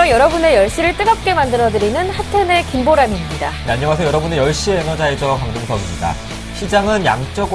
안녕하세요. 여러분의 10시를 뜨겁게 만들어드리는 하텐의 김보람입니다. 네, 안녕하세요. 여러분의 10시 에너자이저 강동석입니다. 시장은 양적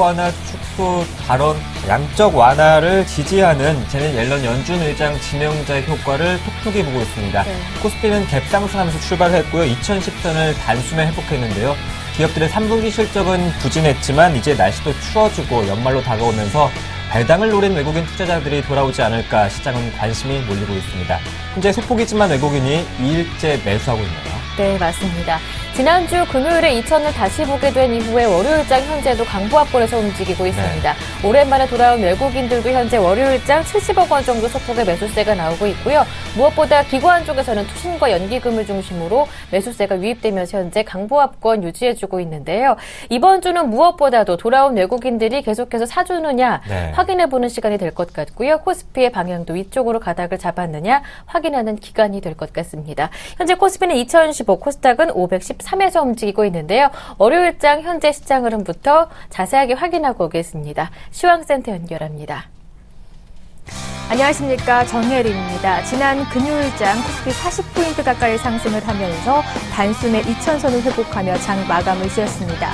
완화를 지지하는 제넷 옐런 연준 의장 지명자의 효과를 톡톡히 보고 있습니다. 네. 코스피는 갭 상승하면서 출발했고요. 2010선을 단숨에 회복했는데요. 기업들의 3분기 실적은 부진했지만 이제 날씨도 추워지고 연말로 다가오면서 배당을 노린 외국인 투자자들이 돌아오지 않을까 시장은 관심이 몰리고 있습니다. 현재 소폭이지만 외국인이 2일째 매수하고 있네요. 네, 맞습니다. 지난주 금요일에 2천을 다시 보게 된 이후에 월요일장 현재도 강보합권에서 움직이고 있습니다. 네. 오랜만에 돌아온 외국인들도 현재 월요일장 70억 원 정도 소폭의 매수세가 나오고 있고요. 무엇보다 기관 쪽에서는 투신과 연기금을 중심으로 매수세가 유입되면서 현재 강보합권 유지해주고 있는데요. 이번 주는 무엇보다도 돌아온 외국인들이 계속해서 사주느냐 확인해보는 시간이 될 것 같고요. 코스피의 방향도 위쪽으로 가닥을 잡았느냐 확인하는 기간이 될 것 같습니다. 현재 코스피는 2015, 코스닥은 513에서 움직이고 있는데요. 월요일장 현재 시장 흐름부터 자세하게 확인하고 오겠습니다. 시황센터 연결합니다. 안녕하십니까. 정혜림입니다. 지난 금요일장 코스피 40포인트 가까이 상승을 하면서 단숨에 2천선을 회복하며 장 마감을 지었습니다.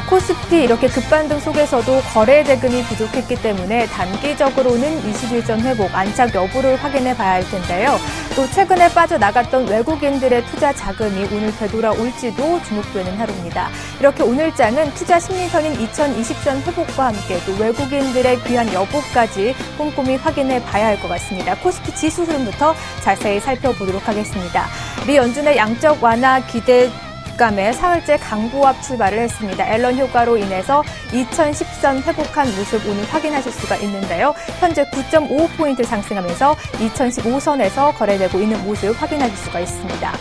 코스피 이렇게 급반등 속에서도 거래 대금이 부족했기 때문에 단기적으로는 20일 전 회복, 안착 여부를 확인해 봐야 할 텐데요. 또 최근에 빠져나갔던 외국인들의 투자 자금이 오늘 되돌아올지도 주목되는 하루입니다. 이렇게 오늘장은 투자 심리선인 2020선 회복과 함께 또 외국인들의 귀환 여부까지 꼼꼼히 확인해 봐야 할 것 같습니다. 코스피 지수 흐름부터 자세히 살펴보도록 하겠습니다. 미 연준의 양적 완화 기대 감에 사흘째 강보합 출발을 했습니다. 앨런 효과로 인해서 2010선 회복한 모습 오늘 확인하실 수가 있는데요. 현재 9.55포인트 상승하면서 2015선에서 거래되고 있는 모습 확인하실 수가 있습니다.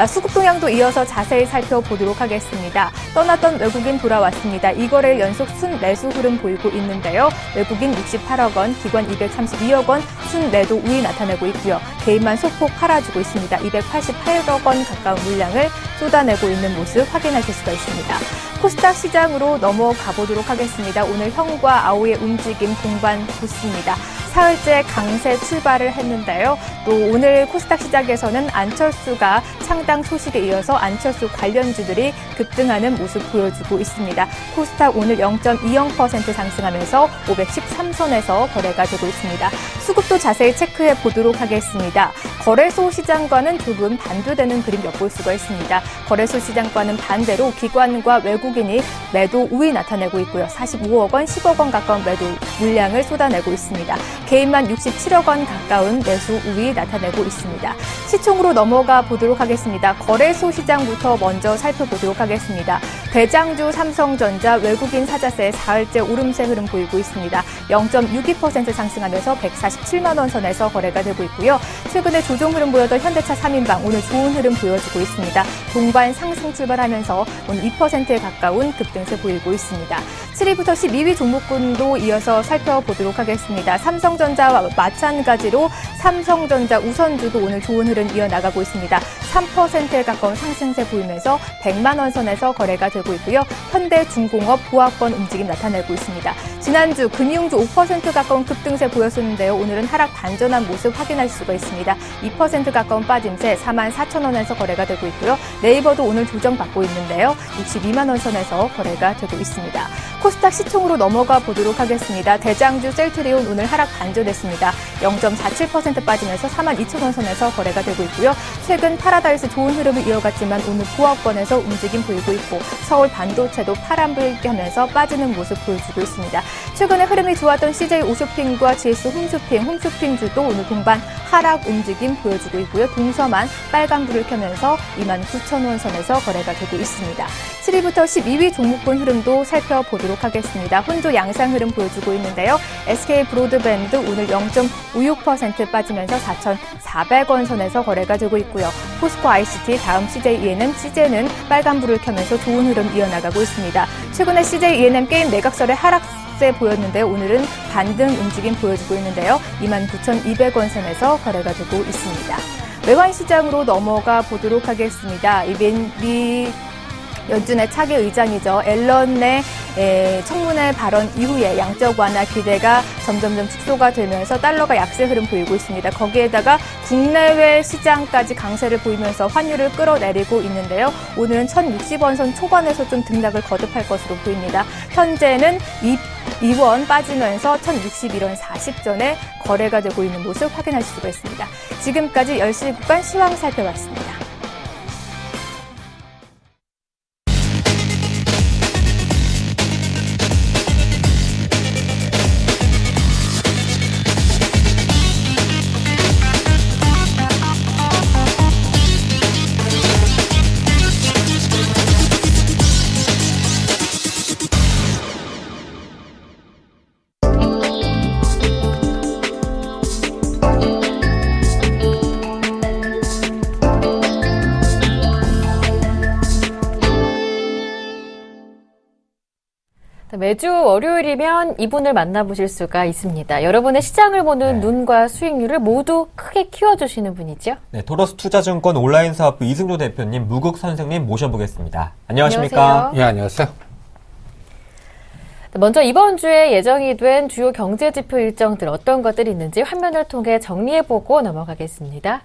수급 동향도 이어서 자세히 살펴보도록 하겠습니다. 떠났던 외국인 돌아왔습니다. 이거래일 연속 순매수 흐름 보이고 있는데요. 외국인 68억 원, 기관 232억 원 순매도 우위 나타내고 있고요. 개인만 소폭 팔아주고 있습니다. 288억 원 가까운 물량을 쏟아내고 있는 모습 확인하실 수가 있습니다. 코스닥 시장으로 넘어가 보도록 하겠습니다. 오늘 현과 아우의 움직임 동반 좋습니다. 사흘째 강세 출발을 했는데요. 또 오늘 코스닥 시장에서는 안철수가 창당 소식에 이어서 안철수 관련주들이 급등하는 모습 보여주고 있습니다. 코스닥 오늘 0.20% 상승하면서 513선에서 거래가 되고 있습니다. 수급도 자세히 체크해 보도록 하겠습니다. 거래소 시장과는 조금 반대되는 그림 엿볼 수가 있습니다. 거래소 시장과는 반대로 기관과 외국인이 매도 우위 나타내고 있고요. 45억 원, 10억 원 가까운 매도 물량을 쏟아내고 있습니다. 개인만 67억 원 가까운 매수 우위 나타내고 있습니다. 시총으로 넘어가 보도록 하겠습니다. 거래소 시장부터 먼저 살펴보도록 하겠습니다. 대장주 삼성전자 외국인 사자세 사흘째 오름세 흐름 보이고 있습니다. 0.62% 상승하면서 147만 원 선에서 거래가 되고 있고요. 최근에 조정 흐름 보였던 현대차 3인방 오늘 좋은 흐름 보여주고 있습니다. 동반 상승 출발하면서 오늘 2%에 가까운 급등세 보이고 있습니다. 7위부터 12위 종목군도 이어서 살펴보도록 하겠습니다. 삼성전자와 마찬가지로 삼성전자 우선주도 오늘 좋은 흐름 이어나가고 있습니다. 3%에 가까운 상승세 보이면서 100만 원 선에서 거래가 되고 있고요. 현대중공업 보합권 움직임 나타내고 있습니다. 지난주 금융주 5% 가까운 급등세 보였었는데요. 오늘은 하락 반전한 모습 확인할 수가 있습니다. 2% 가까운 빠짐세 44,000원에서 거래가 되고 있고요. 네이버도 오늘 조정받고 있는데요. 62만 원 선에서 거래가 되고 있습니다. 코스닥 시총으로 넘어가 보도록 하겠습니다. 대장주 셀트리온 오늘 하락 반전했습니다. 0.47% 빠지면서 42,000원 선에서 거래가 되고 있고요. 최근 파라다이스 좋은 흐름을 이어갔지만 오늘 보합권에서 움직임 보이고 있고 서울 반도체도 파란불 켜면서 빠지는 모습 보여주고 있습니다. 최근에 흐름이 좋았던 CJ 오쇼핑과 GS 홈쇼핑주도 오늘 동반 하락 움직임 보여주고 있고요. 동서만 빨간불을 켜면서 29,000원 선에서 거래가 되고 있습니다. 7위부터 12위 종목군 흐름도 살펴보도록 하겠습니다. 혼조 양상 흐름 보여주고 있는데요. SK 브로드밴드 오늘 0.56% 빠지면서 4,400원 선에서 거래가 되고 있고요. 포스코 ICT 다음 CJ ENM, CJ는 빨간불을 켜면서 좋은 흐름 이어나가고 있습니다. 최근에 CJ ENM 게임 매각설의 하락세 보였는데 오늘은 반등 움직임 보여주고 있는데요. 29,200원 선에서 거래가 되고 있습니다. 외환 시장으로 넘어가 보도록 하겠습니다. 미 연준의 차기 의장이죠. 앨런의 청문회 발언 이후에 양적 완화 기대가 점점점 축소가 되면서 달러가 약세 흐름 보이고 있습니다. 거기에다가 국내외 시장까지 강세를 보이면서 환율을 끌어내리고 있는데요. 오늘은 1,060원 선 초반에서 좀 등락을 거듭할 것으로 보입니다. 현재는 2원 빠지면서 1,061원 40전에 거래가 되고 있는 모습 확인하실 수가 있습니다. 지금까지 10시 구간 시황 살펴봤습니다. 매주 월요일이면 이분을 만나보실 수가 있습니다. 여러분의 시장을 보는 눈과 수익률을 모두 크게 키워주시는 분이죠. 네, 토러스 투자증권 온라인 사업부 이승조 대표님, 무국 선생님 모셔보겠습니다. 안녕하십니까? 안녕하세요. 예, 안녕하세요. 먼저 이번 주에 예정이 된 주요 경제지표 일정들 어떤 것들이 있는지 화면을 통해 정리해보고 넘어가겠습니다.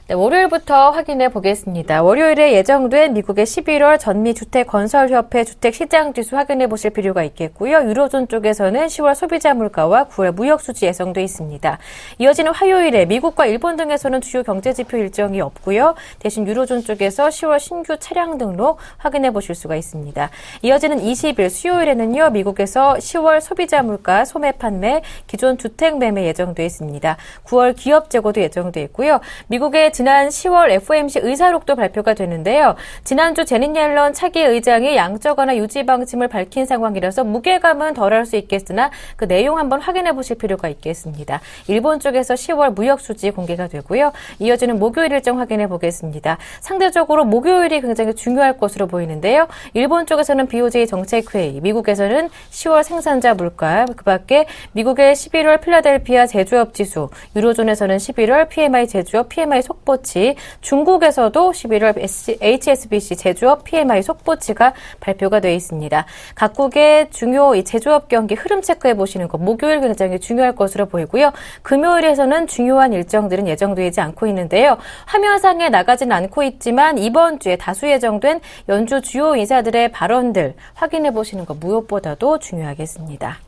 네, 월요일부터 확인해 보겠습니다. 월요일에 예정된 미국의 11월 전미주택건설협회 주택시장지수 확인해 보실 필요가 있겠고요. 유로존 쪽에서는 10월 소비자 물가와 9월 무역수지 예상돼 있습니다. 이어지는 화요일에 미국과 일본 등에서는 주요 경제지표 일정이 없고요. 대신 유로존 쪽에서 10월 신규 차량 등록 확인해 보실 수가 있습니다. 이어지는 20일 수요일에는요. 미국에서 10월 소비자 물가, 소매 판매, 기존 주택 매매 예정돼 있습니다. 9월 기업 재고도 예정돼 있고요. 미국의 지난 10월 FOMC 의사록도 발표가 되는데요. 지난주 제닛 옐런 차기 의장이 양적 완화 유지 방침을 밝힌 상황이라서 무게감은 덜할 수 있겠으나 그 내용 한번 확인해 보실 필요가 있겠습니다. 일본 쪽에서 10월 무역 수지 공개가 되고요. 이어지는 목요일 일정 확인해 보겠습니다. 상대적으로 목요일이 굉장히 중요할 것으로 보이는데요. 일본 쪽에서는 BOJ 정책회의, 미국에서는 10월 생산자 물가, 그 밖에 미국의 11월 필라델피아 제조업 지수, 유로존에서는 11월 PMI 제조업, PMI 속보치, 중국에서도 11월 HSBC 제조업 PMI 속보치가 발표가 되어 있습니다. 각국의 중요 제조업 경기 흐름 체크해 보시는 것 목요일 굉장히 중요할 것으로 보이고요. 금요일에서는 중요한 일정들은 예정되지 않고 있는데요. 화면상에 나가지는 않고 있지만 이번 주에 다수 예정된 연주 주요 인사들의 발언들 확인해 보시는 것 무엇보다도 중요하겠습니다.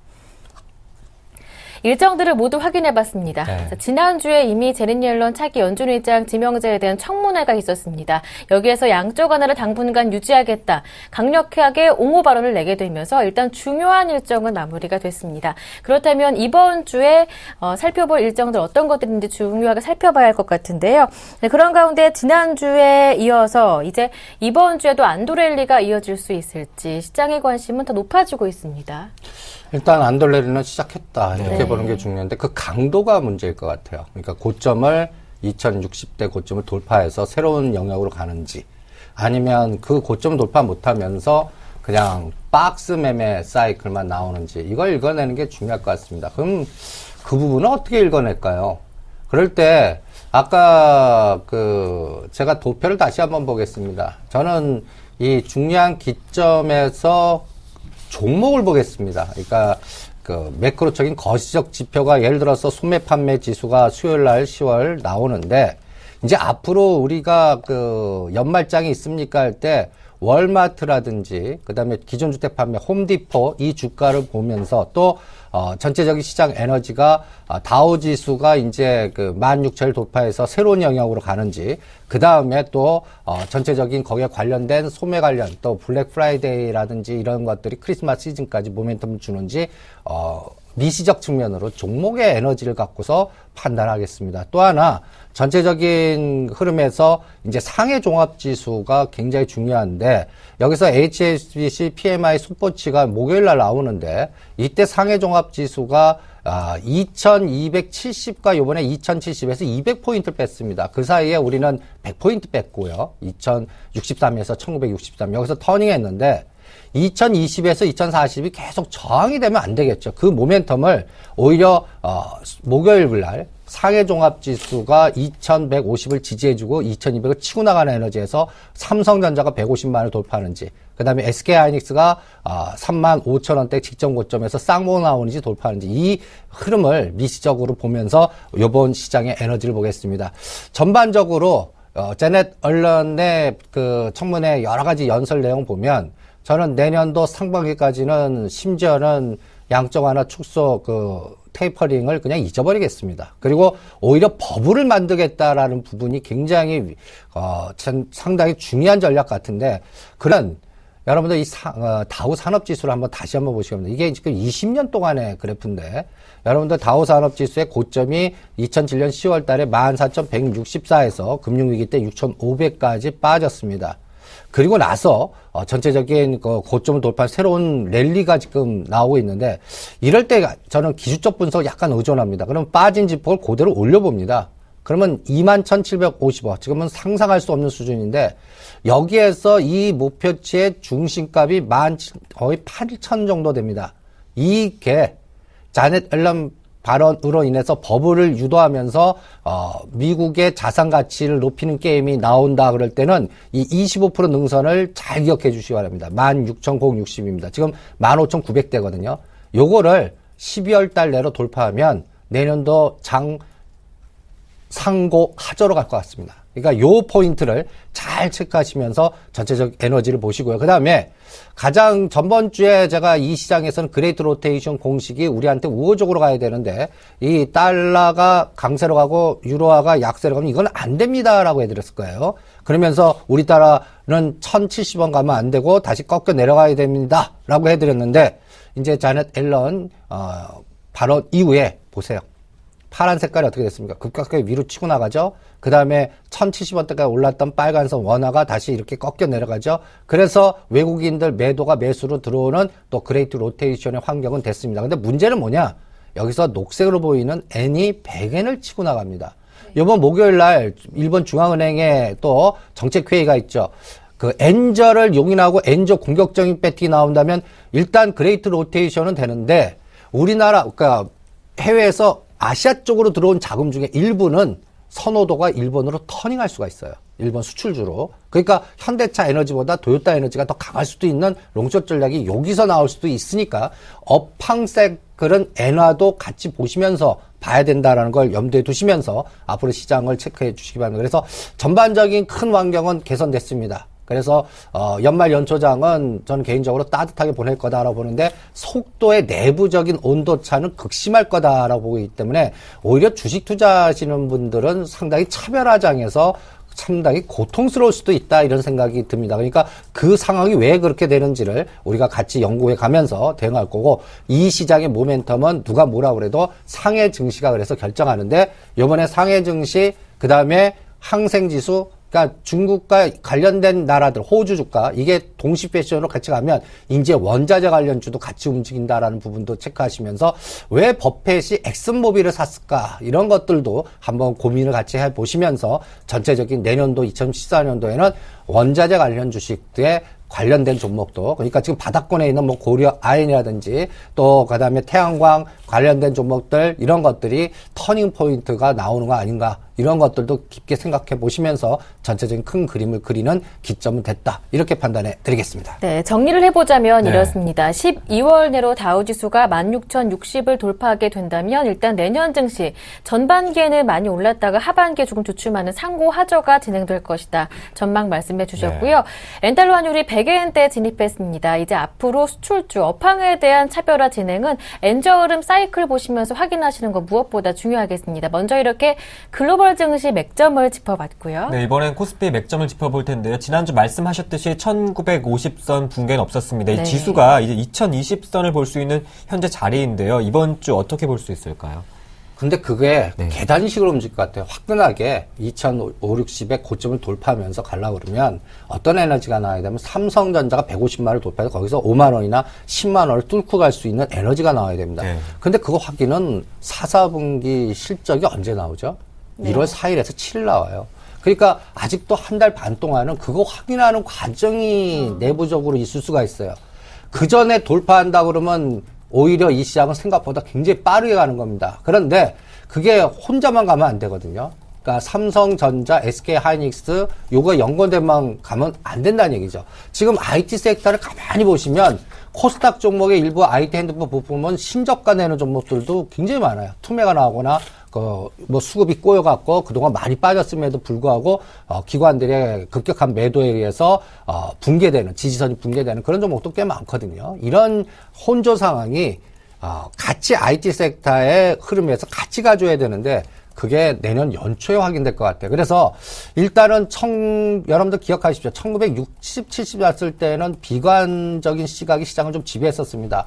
일정들을 모두 확인해봤습니다. 네. 지난주에 이미 제닛 옐런 차기 연준 의장 지명자에 대한 청문회가 있었습니다. 여기에서 양적 완화를 당분간 유지하겠다. 강력하게 옹호 발언을 내게 되면서 일단 중요한 일정은 마무리가 됐습니다. 그렇다면 이번 주에 살펴볼 일정들 어떤 것들인지 중요하게 살펴봐야 할 것 같은데요. 네, 그런 가운데 지난주에 이어서 이제 이번 주에도 안도랠리가 이어질 수 있을지 시장의 관심은 더 높아지고 있습니다. 일단 안돌레리는 시작했다. 이렇게 보는 게 중요한데 그 강도가 문제일 것 같아요. 그러니까 고점을 2060대 고점을 돌파해서 새로운 영역으로 가는지 아니면 그 고점 돌파 못하면서 그냥 박스 매매 사이클만 나오는지 이걸 읽어내는 게 중요할 것 같습니다. 그럼 그 부분은 어떻게 읽어낼까요? 그럴 때 아까 제가 도표를 다시 한번 보겠습니다. 저는 이 중요한 기점에서 종목을 보겠습니다. 그러니까 매크로적인 거시적 지표가 예를 들어서 소매 판매 지수가 수요일 날 10월 나오는데 이제 앞으로 우리가 연말장이 있습니까 할 때 월마트라든지 그다음에 기존 주택 판매 홈디포 이 주가를 보면서 또 전체적인 시장 에너지가 다우 지수가 이제 16,000을 돌파해서 새로운 영역으로 가는지 그다음에 또 전체적인 거기에 관련된 소매 관련 또 블랙 프라이데이라든지 이런 것들이 크리스마스 시즌까지 모멘텀을 주는지 미시적 측면으로 종목의 에너지를 갖고서 판단하겠습니다. 또 하나 전체적인 흐름에서 이제 상해 종합 지수가 굉장히 중요한데 여기서 HSBC PMI 속보치가 목요일 날 나오는데 이때 상해 종합 지수가 2270과 요번에 2070에서 200포인트 뺐습니다. 그 사이에 우리는 100포인트 뺐고요. 2063에서 1963 여기서 터닝했는데 2020에서 2040이 계속 저항이 되면 안 되겠죠. 그 모멘텀을 오히려 목요일 날 상해 종합지수가 2150을 지지해주고 2200을 치고 나가는 에너지에서 삼성전자가 150만 원을 돌파하는지, 그 다음에 SK하이닉스가 35,000원대 직전 고점에서 쌍봉 나오는지 돌파하는지, 이 흐름을 미시적으로 보면서 이번 시장의 에너지를 보겠습니다. 전반적으로 제넷 얼런의 그 청문회 여러 가지 연설 내용 보면 저는 내년도 상반기까지는 심지어는 양적 완화 축소 테이퍼링을 그냥 잊어버리겠습니다. 그리고 오히려 버블을 만들겠다라는 부분이 굉장히 상당히 중요한 전략 같은데, 그런 여러분들 이 다우 산업지수를 다시 한번 보시기 바랍니다. 이게 지금 20년 동안의 그래프인데, 여러분들 다우 산업지수의 고점이 2007년 10월 달에 14,164에서 금융위기 때 6,500까지 빠졌습니다. 그리고 나서 전체적인 고점을 돌파한 새로운 랠리가 지금 나오고 있는데, 이럴 때 저는 기술적 분석을 약간 의존합니다. 그러면 빠진 지폭을 그대로 올려봅니다. 그러면 21,750원, 지금은 상상할 수 없는 수준인데, 여기에서 이 목표치의 중심값이 거의 8,000 정도 됩니다. 이게 자넷 앨런 발언으로 인해서 버블을 유도하면서 미국의 자산 가치를 높이는 게임이 나온다 그럴 때는 이 25% 능선을 잘 기억해 주시기 바랍니다. 16,060입니다. 지금 15,900대거든요. 요거를 12월 달 내로 돌파하면 내년도 상고 하저로 갈 것 같습니다. 그러니까 요 포인트를 잘 체크하시면서 전체적 에너지를 보시고요. 그 다음에 가장 전번 주에 제가 이 시장에서는 그레이트 로테이션 공식이 우리한테 우호적으로 가야 되는데, 이 달러가 강세로 가고 유로화가 약세로 가면 이건 안 됩니다라고 해드렸을 거예요. 그러면서 우리나라는 1,070원 가면 안 되고 다시 꺾여 내려가야 됩니다라고 해드렸는데, 이제 자넷 앨런 발언 이후에 보세요. 파란 색깔이 어떻게 됐습니까? 급격하게 위로 치고 나가죠. 그 다음에 1,070원대까지 올랐던 빨간선 원화가 다시 이렇게 꺾여 내려가죠. 그래서 외국인들 매도가 매수로 들어오는 또 그레이트 로테이션의 환경은 됐습니다. 근데 문제는 뭐냐? 여기서 녹색으로 보이는 N이 100엔을 치고 나갑니다. 이번 목요일 날 일본 중앙은행에 또 정책회의가 있죠. 엔저를 용인하고 엔저 공격적인 배팅이 나온다면 일단 그레이트 로테이션은 되는데, 우리나라, 그러니까 해외에서 아시아 쪽으로 들어온 자금 중에 일부는 선호도가 일본으로 터닝할 수가 있어요. 일본 수출주로. 그러니까 현대차 에너지보다 도요타 에너지가 더 강할 수도 있는 롱숏 전략이 여기서 나올 수도 있으니까 업황색은 엔화도 같이 보시면서 봐야 된다라는 걸 염두에 두시면서 앞으로 시장을 체크해 주시기 바랍니다. 그래서 전반적인 큰 환경은 개선됐습니다. 그래서 연말 연초장은 저는 개인적으로 따뜻하게 보낼 거다라고 보는데, 속도의 내부적인 온도차는 극심할 거다라고 보고 있기 때문에 오히려 주식 투자하시는 분들은 상당히 차별화장에서 상당히 고통스러울 수도 있다, 이런 생각이 듭니다. 그러니까 그 상황이 왜 그렇게 되는지를 우리가 같이 연구해 가면서 대응할 거고, 이 시장의 모멘텀은 누가 뭐라 그래도 상해 증시가 그래서 결정하는데, 이번에 상해 증시, 그 다음에 항생지수, 그러니까 중국과 관련된 나라들, 호주 주가, 이게 동시 패션으로 같이 가면 이제 원자재 관련주도 같이 움직인다라는 부분도 체크하시면서, 왜 버펫이 엑슨모빌을 샀을까, 이런 것들도 한번 고민을 같이 해보시면서 전체적인 내년도 2014년도에는 원자재 관련 주식들의 관련된 종목도, 그러니까 지금 바닥권에 있는 고려 아연이라든지 또 그다음에 태양광 관련된 종목들, 이런 것들이 터닝 포인트가 나오는 거 아닌가, 이런 것들도 깊게 생각해 보시면서 전체적인 큰 그림을 그리는 기점은 됐다, 이렇게 판단해 드리겠습니다. 네, 정리를 해보자면 이렇습니다. 12월 내로 다우지수가 16,060을 돌파하게 된다면 일단 내년 증시 전반기에는 많이 올랐다가 하반기에 조금 주춤하는 상고 하저가 진행될 것이다, 전망 말씀해 주셨고요. 엔달러 환율이 100엔대 진입했습니다. 이제 앞으로 수출주, 업황에 대한 차별화 진행은 엔저 흐름 사이클 보시면서 확인하시는 거 무엇보다 중요하겠습니다. 먼저 이렇게 글로벌 증시 맥점을 짚어봤고요. 네, 이번엔 코스피 맥점을 짚어볼 텐데요. 지난주 말씀하셨듯이 1950선 붕괴는 없었습니다. 이 지수가 이제 2020선을 볼 수 있는 현재 자리인데요. 이번 주 어떻게 볼 수 있을까요? 근데 그게 계단식으로 움직일 것 같아요. 화끈하게 2,560의 고점을 돌파하면서 가려고 그러면 어떤 에너지가 나와야 되면, 삼성전자가 150만을 돌파해서 거기서 5만 원이나 10만 원을 뚫고 갈 수 있는 에너지가 나와야 됩니다. 근데 그거 확인은 4분기 실적이 언제 나오죠? 1월 4일에서 7일 나와요. 그러니까 아직도 한 달 반 동안은 그거 확인하는 과정이 내부적으로 있을 수가 있어요. 그 전에 돌파한다 그러면 오히려 이 시장은 생각보다 굉장히 빠르게 가는 겁니다. 그런데 그게 혼자만 가면 안 되거든요. 그러니까 삼성전자, SK하이닉스 요거 연관된만 가면 안 된다는 얘기죠. 지금 IT 섹터를 가만히 보시면 코스닥 종목의 일부 IT 핸드폰 부품은 신저가 내는 종목들도 굉장히 많아요. 투매가 나오거나 뭐 수급이 꼬여갖고 그동안 많이 빠졌음에도 불구하고 기관들의 급격한 매도에 의해서 붕괴되는, 지지선이 붕괴되는 그런 종목도 꽤 많거든요. 이런 혼조 상황이 같이 IT 섹터의 흐름에서 같이 가져야 되는데 그게 내년 연초에 확인될 것 같아요. 그래서 일단은 여러분들 기억하십시오. 1960, 70 났을 때는 비관적인 시각이 시장을 좀 지배했었습니다.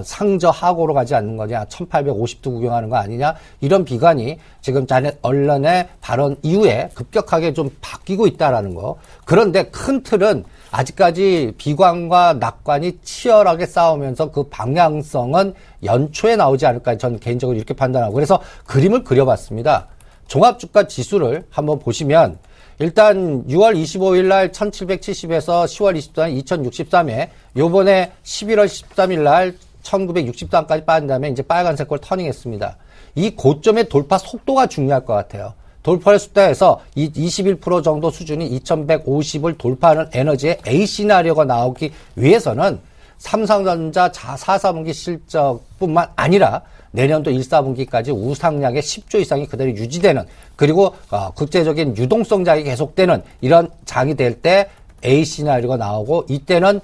상저하고로 가지 않는 거냐, 1850도 구경하는 거 아니냐, 이런 비관이 지금 자넷 언론의 발언 이후에 급격하게 좀 바뀌고 있다라는 거. 그런데 큰 틀은 아직까지 비관과 낙관이 치열하게 싸우면서 그 방향성은 연초에 나오지 않을까 저는 개인적으로 이렇게 판단하고, 그래서 그림을 그려봤습니다. 종합주가 지수를 한번 보시면 일단 6월 25일 날 1770에서 10월 24일 2063에 요번에 11월 13일 날 1963까지 빠진 다음에 이제 빨간색 걸 터닝했습니다. 이 고점의 돌파 속도가 중요할 것 같아요. 돌파를 숫자에서 21% 정도 수준이 2150을 돌파하는 에너지의 A 시나리오가 나오기 위해서는 삼성전자 4사분기 실적뿐만 아니라 내년도 1사분기까지 우상향의 10조 이상이 그대로 유지되는, 그리고 국제적인 유동성장이 계속되는 이런 장이 될 때 A 시나리오가 나오고, 이때는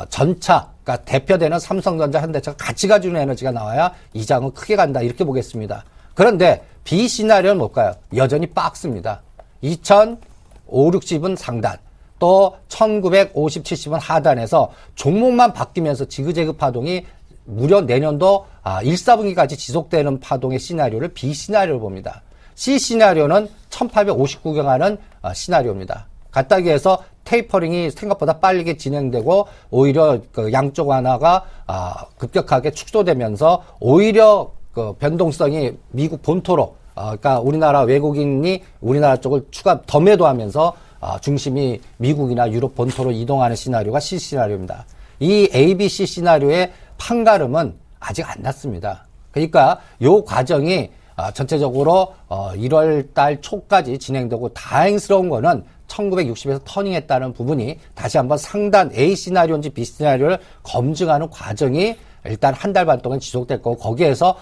전차, 그러니까 대표되는 삼성전자, 현대차가 같이 가지는 에너지가 나와야 이 장은 크게 간다, 이렇게 보겠습니다. 그런데 B 시나리오는 뭘까요? 여전히 박스입니다. 2560은 상단, 또 1950, 70은 하단에서 종목만 바뀌면서 지그재그 파동이 무려 내년도 1사분기까지 지속되는 파동의 시나리오를 B 시나리오를 봅니다. C 시나리오는 1850 구경하는 시나리오입니다. 간단하게 해서 테이퍼링이 생각보다 빠르게 진행되고 오히려 그 양쪽 완화가 급격하게 축소되면서 오히려 그 변동성이 미국 본토로, 그러니까 우리나라 외국인이 우리나라 쪽을 추가 더 매도하면서 중심이 미국이나 유럽 본토로 이동하는 시나리오가 C 시나리오입니다. 이 A, B, C 시나리오의 판가름은 아직 안 났습니다. 그러니까 요 과정이 전체적으로 1월 달 초까지 진행되고, 다행스러운 거는 1960에서 터닝했다는 부분이 다시 한번 상단 A 시나리오인지 B 시나리오를 검증하는 과정이 일단 한 달 반 동안 지속될 거고, 거기에서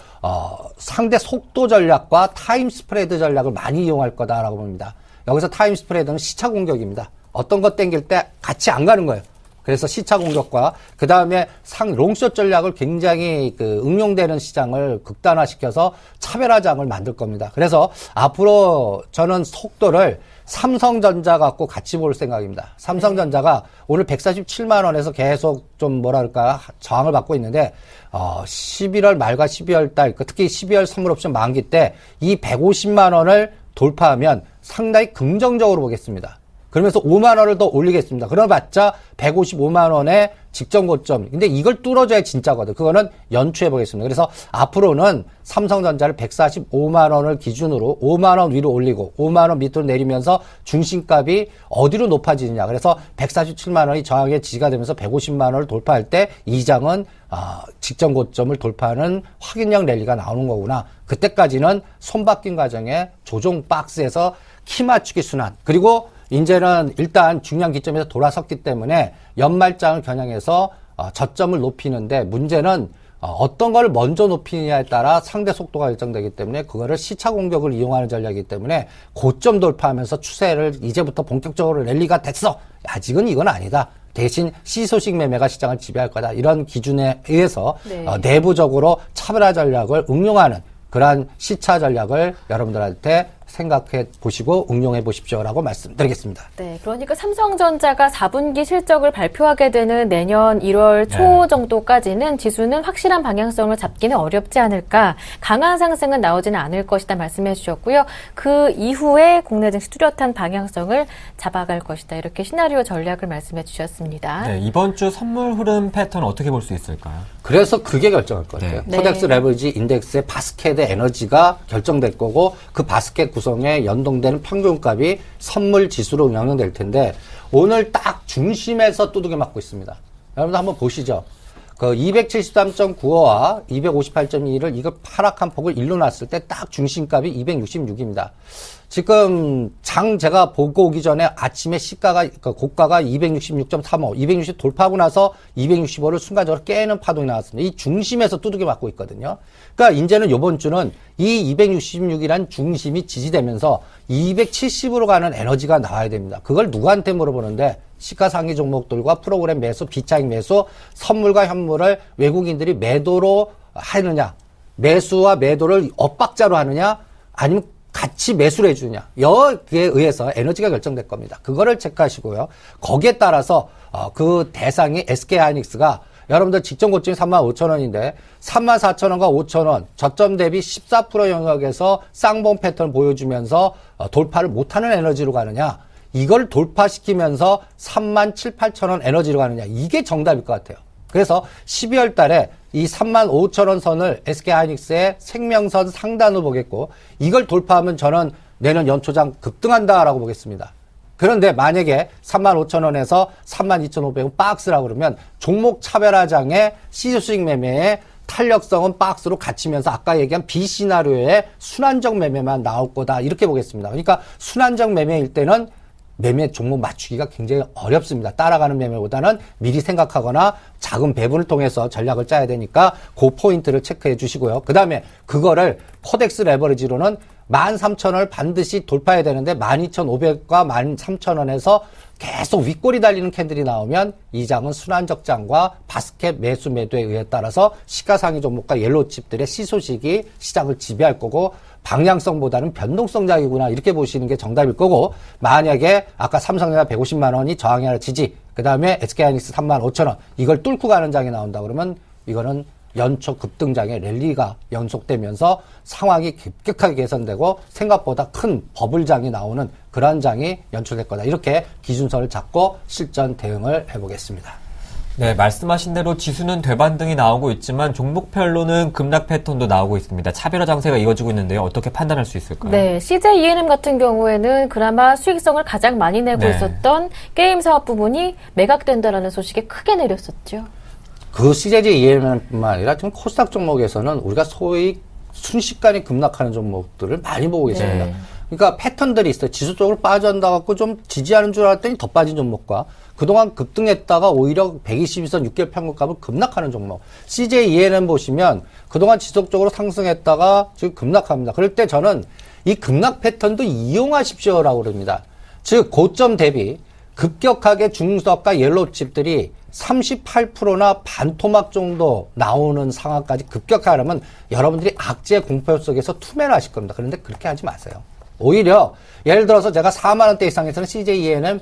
상대 속도 전략과 타임 스프레드 전략을 많이 이용할 거다라고 봅니다. 여기서 타임 스프레드는 시차 공격입니다. 어떤 것 땡길 때 같이 안 가는 거예요. 그래서 시차 공격과 그 다음에 롱숏 전략을 굉장히 응용되는 시장을 극단화시켜서 차별화장을 만들 겁니다. 그래서 앞으로 저는 속도를 삼성전자 갖고 같이 볼 생각입니다. 삼성전자가 오늘 147만 원에서 계속 좀 저항을 받고 있는데 11월 말과 12월 달, 특히 12월 선물옵션 만기 때 이 150만 원을 돌파하면 상당히 긍정적으로 보겠습니다. 그러면서 5만 원을 더 올리겠습니다. 그러봤자 155만 원의 직전 고점. 근데 이걸 뚫어줘야 진짜거든. 그거는 연초에 보겠습니다. 그래서 앞으로는 삼성전자를 145만 원을 기준으로 5만 원 위로 올리고 5만 원 밑으로 내리면서 중심값이 어디로 높아지느냐. 그래서 147만 원이 저항의 지지가 되면서 150만 원을 돌파할 때 이 장은 직전 고점을 돌파하는 확인형 랠리가 나오는 거구나. 그때까지는 손바뀐 과정에 조종 박스에서 키 맞추기 순환, 그리고 이제는 일단 중요한 기점에서 돌아섰기 때문에 연말장을 겨냥해서 저점을 높이는데, 문제는 어떤 걸 먼저 높이느냐에 따라 상대 속도가 결정되기 때문에 그거를 시차 공격을 이용하는 전략이기 때문에 고점 돌파하면서 추세를 이제부터 본격적으로 랠리가 됐어. 아직은 이건 아니다. 대신 시소식 매매가 시장을 지배할 거다. 이런 기준에 의해서 내부적으로 차별화 전략을 응용하는 그러한 시차 전략을 여러분들한테 생각해 보시고 응용해 보십시오라고 말씀드리겠습니다. 네, 그러니까 삼성전자가 4분기 실적을 발표하게 되는 내년 1월 초 정도까지는 지수는 확실한 방향성을 잡기는 어렵지 않을까, 강한 상승은 나오지는 않을 것이다 말씀해 주셨고요. 그 이후에 국내 증시 뚜렷한 방향성을 잡아갈 것이다, 이렇게 시나리오 전략을 말씀해 주셨습니다. 네, 이번 주 선물 흐름 패턴 어떻게 볼 수 있을까요? 그래서 그게 결정할 것 같아요. 네. 코덱스 레버리지 인덱스의 바스켓의 에너지가 결정될 거고, 그 바스켓 구성에 연동되는 평균값이 선물 지수로 영향될 텐데, 오늘 딱 중심에서 두들겨 맞고 있습니다. 여러분들 한번 보시죠. 그 273.95와 258.2를 이걸 하락한 폭을 일로 놨을 때 딱 중심값이 266입니다. 지금 제가 보고 오기 전에 아침에 고가가 266.35, 260 돌파하고 나서 265를 순간적으로 깨는 파동이 나왔습니다. 이 중심에서 두들겨 맞고 있거든요. 그러니까 이제는 이번 주는 이 266이란 중심이 지지되면서 270으로 가는 에너지가 나와야 됩니다. 그걸 누구한테 물어보는데 시가상위 종목들과 프로그램 매수, 비차익 매수, 선물과 현물을 외국인들이 매도로 하느냐, 매수와 매도를 엇박자로 하느냐, 아니면 같이 매수를 해주냐, 여기에 의해서 에너지가 결정될 겁니다. 그거를 체크하시고요. 거기에 따라서 그 대상이 SK하이닉스가 여러분들 직전 고점이 35,000원인데 34,000원과 5,000원 저점 대비 14% 영역에서 쌍봉 패턴을 보여주면서 돌파를 못하는 에너지로 가느냐, 이걸 돌파시키면서 37,000~38,000원 에너지로 가느냐, 이게 정답일 것 같아요. 그래서 12월 달에 이 35,000원 선을 SK하이닉스의 생명선 상단으로 보겠고, 이걸 돌파하면 저는 내년 연초장 급등한다라고 보겠습니다. 그런데 만약에 35,000원에서 32,500원 박스라고 그러면 종목 차별화장의 시수익 매매의 탄력성은 박스로 갇히면서 아까 얘기한 B시나리오의 순환적 매매만 나올 거다, 이렇게 보겠습니다. 그러니까 순환적 매매일 때는 매매 종목 맞추기가 굉장히 어렵습니다. 따라가는 매매보다는 미리 생각하거나 작은 배분을 통해서 전략을 짜야 되니까 그 포인트를 체크해 주시고요. 그 다음에 그거를 코덱스 레버리지로는 13,000원을 반드시 돌파해야 되는데 12,500과 13,000원에서 계속 윗골이 달리는 캔들이 나오면 이 장은 순환적 장과 바스켓 매수 매도에 의해 따라서 시가상위 종목과 옐로우칩들의 시소식이 시장을 지배할 거고, 방향성보다는 변동성 장이구나, 이렇게 보시는 게 정답일 거고, 만약에 아까 삼성전자 150만 원이 저항이 하나 지지, 그 다음에 SK하이닉스 35,000원 이걸 뚫고 가는 장이 나온다 그러면 이거는 연초 급등장의 랠리가 연속되면서 상황이 급격하게 개선되고 생각보다 큰 버블장이 나오는 그런 장이 연출될 거다, 이렇게 기준선을 잡고 실전 대응을 해보겠습니다. 네, 말씀하신 대로 지수는 되반등이 나오고 있지만 종목별로는 급락 패턴도 나오고 있습니다. 차별화 장세가 이어지고 있는데요. 어떻게 판단할 수 있을까요? 네, CJ ENM 같은 경우에는 그나마 수익성을 가장 많이 내고 네. 있었던 게임 사업 부분이 매각된다라는 소식이 크게 내렸었죠. 그 CJ ENM뿐만 아니라 지금 코스닥 종목에서는 우리가 소위 순식간에 급락하는 종목들을 많이 보고 있습니다. 네. 그러니까 패턴들이 있어요. 지수 쪽으로 빠져나가 갖고 좀 지지하는 줄 알았더니 더 빠진 종목과 그동안 급등했다가 오히려 122선 6개월 평균값을 급락하는 종목. CJ ENM 보시면 그동안 지속적으로 상승했다가 지금 급락합니다. 그럴 때 저는 이 급락 패턴도 이용하십시오라고 그럽니다. 즉 고점 대비 급격하게 중소업과 옐로우칩들이 38%나 반토막 정도 나오는 상황까지 급격하려면 여러분들이 악재 공포 속에서 투매를 하실 겁니다. 그런데 그렇게 하지 마세요. 오히려 예를 들어서 제가 4만 원대 이상에서는 CJ ENM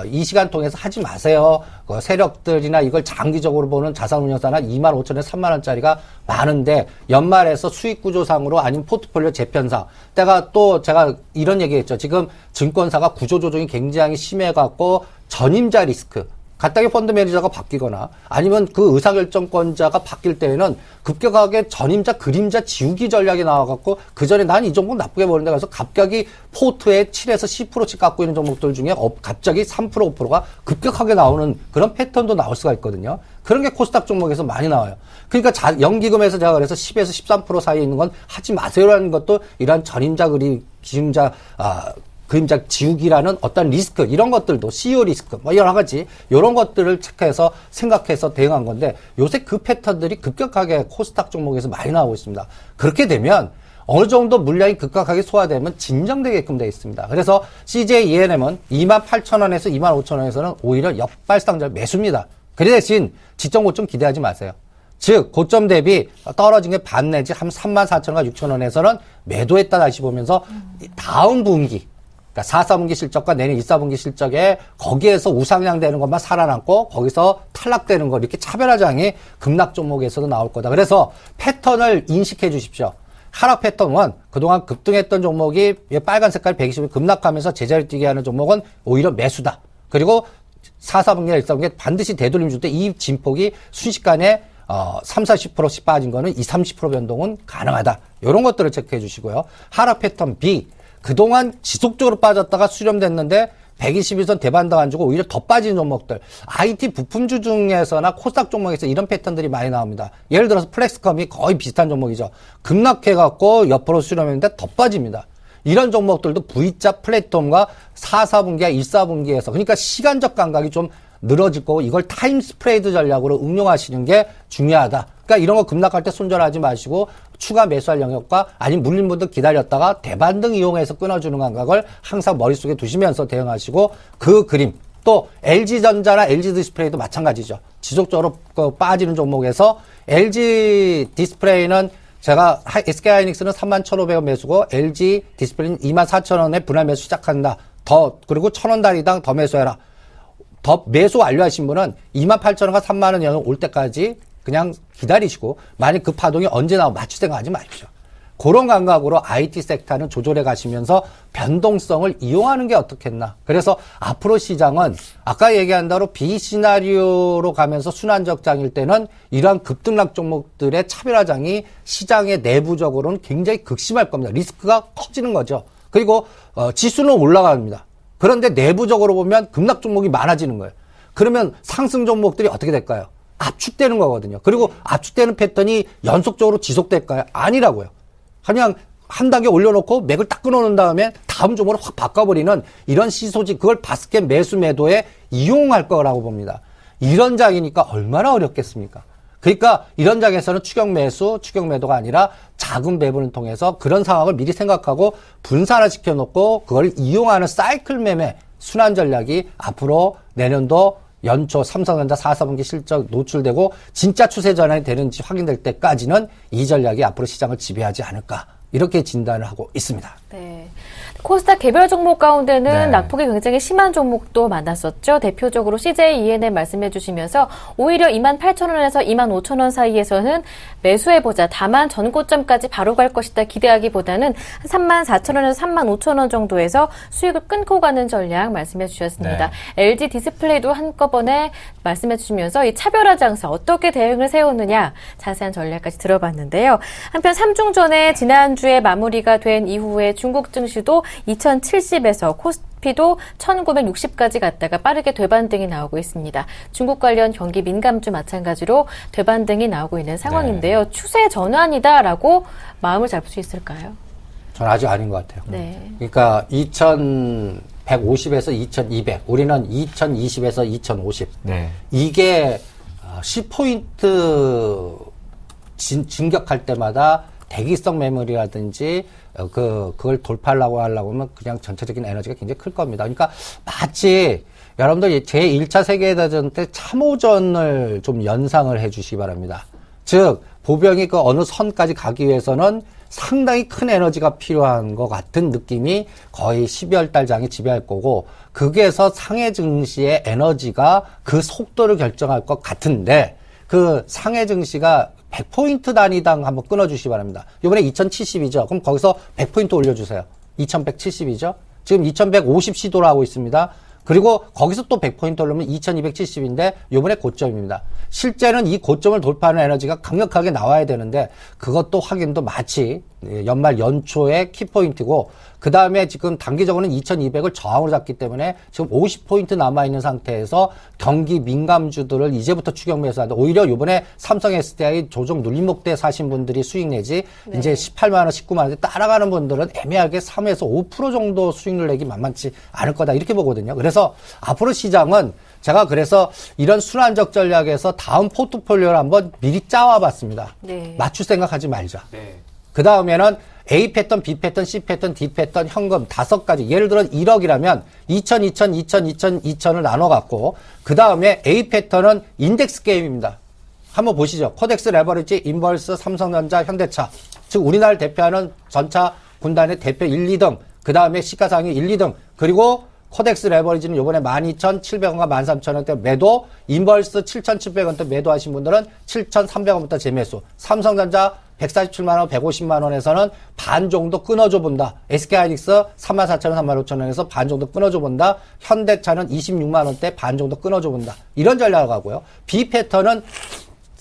이 시간 통해서 하지 마세요. 그 세력들이나 이걸 장기적으로 보는 자산운용사나 2만 5천에서 3만 원짜리가 많은데 연말에서 수익 구조상으로 아니면 포트폴리오 재편상 때가 또 제가 이런 얘기했죠. 지금 증권사가 구조 조정이 굉장히 심해갖고 전임자 리스크, 갑자기 펀드 매니저가 바뀌거나 아니면 그 의사결정권자가 바뀔 때에는 급격하게 전임자 그림자 지우기 전략이 나와갖고 그 전에 난 이 종목 나쁘게 보는데 가서 갑자기 포트에 7에서 10%씩 갖고 있는 종목들 중에 갑자기 3% 5%가 급격하게 나오는 그런 패턴도 나올 수가 있거든요. 그런 게 코스닥 종목에서 많이 나와요. 그러니까 연기금에서 제가 그래서 10에서 13% 사이에 있는 건 하지 마세요라는 것도 이러한 전임자 그림자 지우기라는 어떤 리스크, 이런 것들도 CEO 리스크, 뭐 여러 가지 이런 것들을 체크해서 생각해서 대응한 건데 요새 그 패턴들이 급격하게 코스닥 종목에서 많이 나오고 있습니다. 그렇게 되면 어느 정도 물량이 급격하게 소화되면 진정되게끔 되어 있습니다. 그래서 CJ ENM은 28,000원에서 25,000원에서는 오히려 역발상적 매수입니다. 그 대신 지점 고점 기대하지 마세요. 즉 고점 대비 떨어진 게 반 내지 한 34,000원과 6,000원에서는 매도했다 다시 보면서 다음 분기, 그러니까 4, 4분기 실적과 내년 2, 4분기 실적에 거기에서 우상향 되는 것만 살아남고 거기서 탈락되는 거, 이렇게 차별화장이 급락 종목에서도 나올 거다. 그래서 패턴을 인식해 주십시오. 하락 패턴 1, 그동안 급등했던 종목이 빨간 색깔 120을 급락하면서 제자리 뛰게 하는 종목은 오히려 매수다. 그리고 4, 4분기나 1, 4분기에 반드시 되돌림 줄 때 이 진폭이 순식간에 3, 40%씩 빠진 거는 20, 30% 변동은 가능하다. 이런 것들을 체크해 주시고요. 하락 패턴 B, 그동안 지속적으로 빠졌다가 수렴됐는데 122선 대반등 안 주고 오히려 더 빠진 종목들. IT 부품주 중에서나 코스닥 종목에서 이런 패턴들이 많이 나옵니다. 예를 들어서 플렉스컴이 거의 비슷한 종목이죠. 급락해갖고 옆으로 수렴했는데 더 빠집니다. 이런 종목들도 V자 플랫폼과 4분기와 1분기에서 그러니까 시간적 감각이 좀 늘어질 거고 이걸 타임 스프레이드 전략으로 응용하시는 게 중요하다. 그러니까 이런 거 급락할 때 손절하지 마시고 추가 매수할 영역과 아니면 물린 분들 기다렸다가 대반등 이용해서 끊어주는 감각을 항상 머릿속에 두시면서 대응하시고 그 그림 또 LG전자나 LG디스플레이도 마찬가지죠. 지속적으로 빠지는 종목에서 LG 디스플레이는 제가 SK하이닉스는 31,500원 매수고 LG 디스플레이는 24,000원에 분할 매수 시작한다. 그리고 1,000원다리당 더 매수해라. 더 매수 완료하신 분은 28,000원과 3만원 영역 올 때까지 그냥 기다리시고 만약 그 파동이 언제 나오면 맞출 생각하지 마십시오. 그런 감각으로 IT 섹터는 조절해 가시면서 변동성을 이용하는 게 어떻겠나. 그래서 앞으로 시장은 아까 얘기한 대로 비시나리오로 가면서 순환적장일 때는 이러한 급등락 종목들의 차별화장이 시장의 내부적으로는 굉장히 극심할 겁니다. 리스크가 커지는 거죠. 그리고 지수는 올라갑니다. 그런데 내부적으로 보면 급락 종목이 많아지는 거예요. 그러면 상승 종목들이 어떻게 될까요? 압축되는 거거든요. 그리고 압축되는 패턴이 연속적으로 지속될까요? 아니라고요. 그냥 한 단계 올려놓고 맥을 딱 끊어놓은 다음에 다음 종목으로 확 바꿔버리는 이런 시소지 그걸 바스켓 매수 매도에 이용할 거라고 봅니다. 이런 장이니까 얼마나 어렵겠습니까? 그러니까 이런 장에서는 추격 매수, 추격 매도가 아니라 자금 배분을 통해서 그런 상황을 미리 생각하고 분산을 시켜놓고 그걸 이용하는 사이클 매매 순환 전략이 앞으로 내년도 연초 삼성전자 4분기 실적 노출되고 진짜 추세 전환이 되는지 확인될 때까지는 이 전략이 앞으로 시장을 지배하지 않을까 이렇게 진단을 하고 있습니다. 네. 코스닥 개별 종목 가운데는 네. 낙폭이 굉장히 심한 종목도 많았었죠. 대표적으로 CJ ENM 말씀해 주시면서 오히려 28,000원에서 25,000원 사이에서는 매수해보자. 다만 전고점까지 바로 갈 것이다 기대하기보다는 34,000원에서 35,000원 정도에서 수익을 끊고 가는 전략 말씀해 주셨습니다. 네. LG 디스플레이도 한꺼번에 말씀해 주시면서 이 차별화 장사 어떻게 대응을 세우느냐 자세한 전략까지 들어봤는데요. 한편 3중전에 지난주에 마무리가 된 이후에 중국 증시도 2070에서 코스피도 1960까지 갔다가 빠르게 되반등이 나오고 있습니다. 중국 관련 경기 민감주 마찬가지로 되반등이 나오고 있는 상황인데요. 네. 추세 전환이다라고 마음을 잡을 수 있을까요? 전 아직 아닌 것 같아요. 네. 그러니까 2150에서 2200, 우리는 2020에서 2050. 네. 이게 10포인트 진격할 때마다 대기성 메모리라든지 그걸 돌파하려고 하면 그냥 전체적인 에너지가 굉장히 클 겁니다. 그러니까 마치 여러분들 제1차 세계대전 때 참호전을 좀 연상을 해 주시기 바랍니다. 즉 보병이 그 어느 선까지 가기 위해서는 상당히 큰 에너지가 필요한 것 같은 느낌이 거의 12월 달 장에 지배할 거고 거기에서 상해 증시의 에너지가 그 속도를 결정할 것 같은데 그 상해 증시가 100포인트 단위당 한번 끊어주시기 바랍니다. 이번에 2070이죠. 그럼 거기서 100포인트 올려주세요. 2170이죠. 지금 2150 시도를 하고 있습니다. 그리고 거기서 또 100포인트 올리면 2270인데 이번에 고점입니다. 실제는 이 고점을 돌파하는 에너지가 강력하게 나와야 되는데 그것도 확인도 마치 연말 연초의 키포인트고 그 다음에 지금 단기적으로는 2200을 저항으로 잡기 때문에 지금 50포인트 남아있는 상태에서 경기 민감주들을 이제부터 추격 매수하는데 오히려 이번에 삼성 SDI 조정 눌림목대 사신 분들이 수익 내지 네. 이제 18만원, 19만원대 따라가는 분들은 애매하게 3에서 5% 정도 수익률 내기 만만치 않을 거다 이렇게 보거든요. 그래서 앞으로 시장은 제가 그래서 이런 순환적 전략에서 다음 포트폴리오를 한번 미리 짜와 봤습니다. 네. 맞출 생각하지 말자. 네. 그 다음에는 A 패턴, B 패턴, C 패턴, D 패턴, 현금 5가지. 예를 들어 1억이라면 2000, 2000, 2000, 2000, 2000을 나눠갖고 그 다음에 A 패턴은 인덱스 게임입니다. 한번 보시죠. 코덱스, 레버리지, 인벌스, 삼성전자, 현대차. 즉 우리나라를 대표하는 전차 군단의 대표 1, 2등. 그 다음에 시가상위 1, 2등. 그리고 코덱스 레버리지는 요번에 12,700원과 13,000원대 매도, 인벌스 7,700원대 매도하신 분들은 7,300원부터 재매수, 삼성전자 147만원, 150만원에서는 반 정도 끊어줘 본다. SK하이닉스 34,000원, 35,000원에서 반 정도 끊어줘 본다. 현대차는 26만원대 반 정도 끊어줘 본다. 이런 전략을 가고요. B 패턴은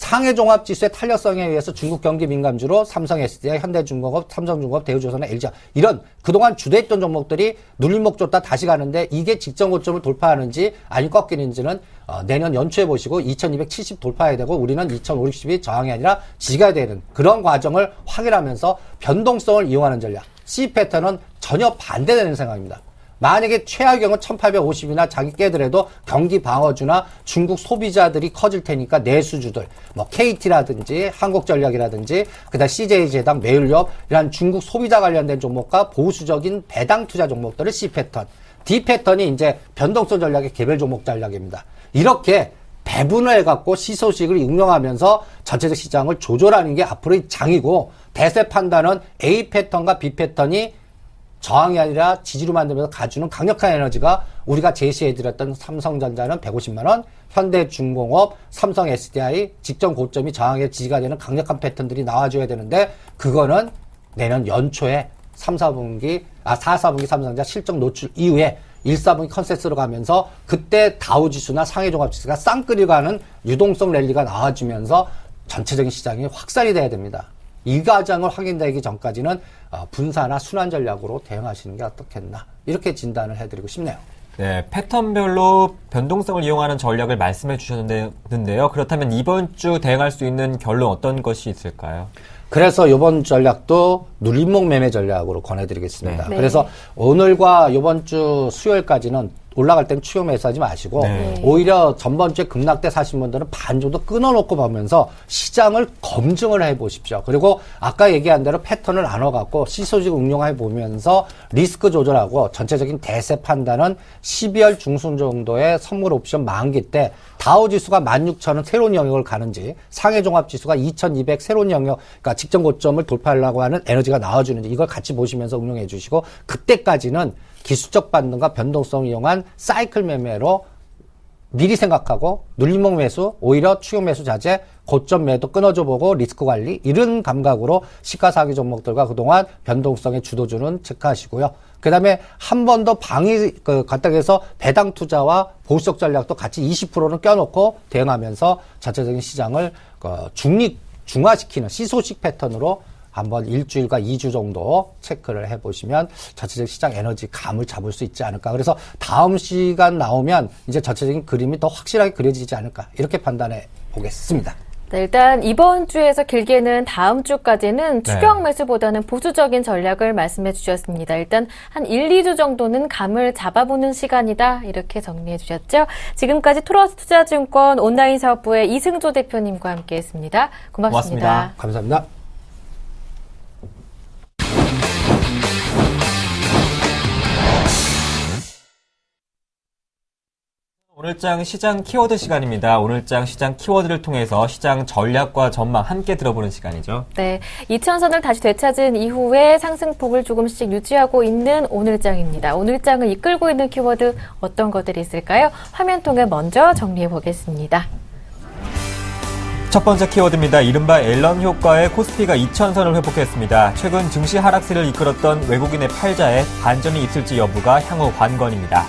상해종합지수의 탄력성에 의해서 중국 경기 민감주로 삼성 SDI, 현대중공업, 삼성중공업, 대우조선의 LG 이런 그동안 주도했던 종목들이 눌림목 줬다 다시 가는데 이게 직전 고점을 돌파하는지 아니 꺾이는지는 내년 연초에 보시고 2270 돌파해야 되고 우리는 2560이 저항이 아니라 지지가 되는 그런 과정을 확인하면서 변동성을 이용하는 전략. C 패턴은 전혀 반대되는 생각입니다. 만약에 최하경은 1850이나 자기 깨더라도 경기 방어주나 중국 소비자들이 커질 테니까 내수주들, 뭐 KT라든지 한국전력이라든지 그다음 CJ재당, 매율협 이런 중국 소비자 관련된 종목과 보수적인 배당 투자 종목들을 C 패턴, D 패턴이 이제 변동성 전략의 개별 종목 전략입니다. 이렇게 배분을 해갖고 시소식을 응용하면서 전체적 시장을 조절하는 게 앞으로의 장이고 대세 판단은 A 패턴과 B 패턴이 저항이 아니라 지지로 만들면서 가주는 강력한 에너지가 우리가 제시해드렸던 삼성전자는 150만 원, 현대중공업, 삼성 SDI 직전 고점이 저항의 지지가 되는 강력한 패턴들이 나와줘야 되는데 그거는 내년 연초에 4, 4분기 삼성전자 실적 노출 이후에 1, 4분기 컨센서스로 가면서 그때 다우지수나 상해종합지수가 쌍끌이 가는 유동성 랠리가 나와주면서 전체적인 시장이 확산이 돼야 됩니다. 이 과정을 확인되기 전까지는 분사나 순환 전략으로 대응하시는 게 어떻겠나 이렇게 진단을 해드리고 싶네요. 네, 패턴별로 변동성을 이용하는 전략을 말씀해 주셨는데요. 그렇다면 이번 주 대응할 수 있는 결론 어떤 것이 있을까요? 그래서 이번 전략도 눌림목 매매 전략으로 권해드리겠습니다. 네. 그래서 오늘과 이번 주 수요일까지는 올라갈 땐 추격 매수하지 마시고 네. 오히려 전번 주에 급락대 사신 분들은 반 정도 끊어놓고 보면서 시장을 검증을 해보십시오. 그리고 아까 얘기한 대로 패턴을 나눠갖고 시소식 응용해 보면서 리스크 조절하고 전체적인 대세 판단은 12월 중순 정도에 선물 옵션 만기 때 다우지수가 16,000원 새로운 영역을 가는지 상해종합지수가 2,200 새로운 영역 그러니까 직전 고점을 돌파하려고 하는 에너지가 나와주는지 이걸 같이 보시면서 응용해 주시고 그때까지는 기술적 반등과 변동성을 이용한 사이클 매매로 미리 생각하고 눌림목 매수, 오히려 추격 매수 자제, 고점 매도 끊어줘 보고 리스크 관리 이런 감각으로 시가사기 종목들과 그동안 변동성에 주도주는 체크하시고요. 그 다음에 한 번 더 각각에서 배당 투자와 보수적 전략도 같이 20%는 껴놓고 대응하면서 전체적인 시장을 중화시키는 시소식 패턴으로 한번 일주일과 2주 정도 체크를 해보시면 전체적 시장 에너지 감을 잡을 수 있지 않을까. 그래서 다음 시간 나오면 이제 전체적인 그림이 더 확실하게 그려지지 않을까. 이렇게 판단해 보겠습니다. 네, 일단 이번 주에서 길게는 다음 주까지는 추격 매수보다는 보수적인 전략을 말씀해 주셨습니다. 일단 한 1, 2주 정도는 감을 잡아보는 시간이다. 이렇게 정리해 주셨죠. 지금까지 토러스 투자증권 온라인 사업부의 이승조 대표님과 함께했습니다. 고맙습니다. 감사합니다. 오늘장 시장 키워드 시간입니다. 오늘장 시장 키워드를 통해서 시장 전략과 전망 함께 들어보는 시간이죠. 네, 2000선을 다시 되찾은 이후에 상승폭을 조금씩 유지하고 있는 오늘장입니다. 오늘장을 이끌고 있는 키워드 어떤 것들이 있을까요? 화면 통해 먼저 정리해 보겠습니다. 첫 번째 키워드입니다. 이른바 앨런 효과의 코스피가 2000선을 회복했습니다. 최근 증시 하락세를 이끌었던 외국인의 팔자에 반전이 있을지 여부가 향후 관건입니다.